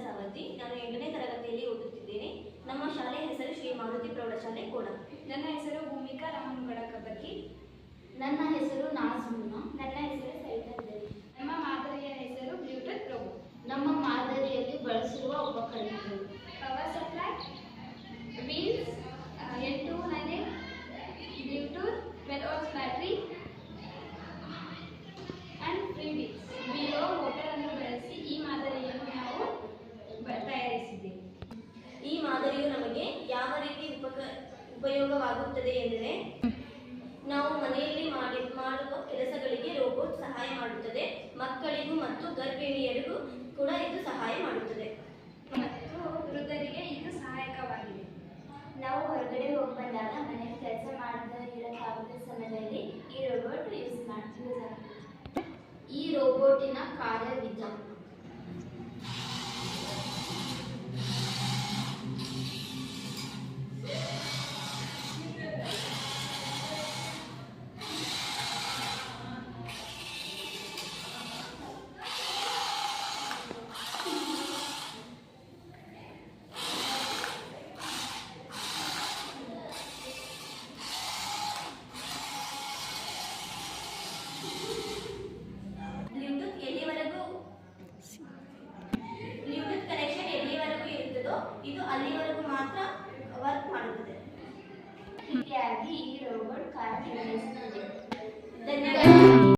ಸಾವರ್ತಿ. ನಾನು 8ನೇ ತರಗತಿಯಲ್ಲಿ ಓದುತ್ತಿದ್ದೇನೆ. ನಮ್ಮ ಶಾಲೆಯ ಹೆಸರು ಶ್ರೀ ಮಾರುತಿ ಪ್ರೌಢಶಾಲೆ ಕೋಡ. ನನ್ನ ಹೆಸರು ಭೂಮಿಕಾ ರಾಮನುಗಡ ಕಬ್ಬಕ್ಕಿ. ನನ್ನ ಹೆಸರು ನಾಜುಮಾ. ನನ್ನ ಹೆಸರು ಸೈತಂದರಿ. ನಮ್ಮ ಮಾದರಿಯ ಹೆಸರು ಬ್ಲೂಟೂತ್ ರೋಬೋಟ್. ನಮ್ಮ ಮಾದರಿಯಲ್ಲಿ ಬಳಸಿರುವ ಉಪಕರಣಗಳು: power supply, wheels, 8 9 Bluetooth, 12 hours battery and free wheels. ಬೀರೋ ಮೋಟರ್ ಅನ್ನು ಬಳಸಿ ಈ ಮಾದರಿಯನ್ನು ನಾವು ತಯಾರಿಸಿದ್ದೇವೆ. ಈ ಮಾದರಿಯು ನಮಗೆ ಯಾವ ರೀತಿ ಉಪಯೋಗವಾಗುತ್ತದೆ ಎಂದರೆ, ನಾವು ಮನೆಯಲ್ಲಿ ಮಾಡುವ ಕೆಲಸಗಳಿಗೆ ರೋಬೋಟ್ ಸಹಾಯ ಮಾಡುತ್ತದೆ. ಮಕ್ಕಳಿಗೂ ಮತ್ತು ಗರ್ಭಿಣಿಯರಿಗೂ ಕೂಡ ಇದು ಸಹಾಯ ಮಾಡುತ್ತದೆ ಮತ್ತು ವೃದ್ಧರಿಗೆ ಇದು ಸಹಾಯಕವಾಗಿದೆ. ನಾವು ಹೊರಗಡೆ ಹೋಗಿ ಬಂದಾಗ ಮನೆಯಲ್ಲಿ ಕೆಲಸ ಇರೋಕ್ಕಾಗದ ಸಮಯದಲ್ಲಿ ಈ ರೋಬೋಟ್ ಯೂಸ್ ಆಗ್ತದೆ. ಈ ರೋಬೋಟಿನ ಕಾರ್ಯವಿಧಾನ: ಬ್ಲೂಟೂತ್ ಕನೆಕ್ಷನ್ ಎಲ್ಲಿವರೆಗೂ ಇರುತ್ತದೋ ಇದು ಅಲ್ಲಿವರೆಗೂ ಮಾತ್ರ ವರ್ಕ್ ಮಾಡುತ್ತದೆ. ಹೀಗಾಗಿ ಈ ರೋಬೋಟ್ ಕಾರ್ಯನಿರ್ವಹಿಸುತ್ತದೆ. ಧನ್ಯವಾದ.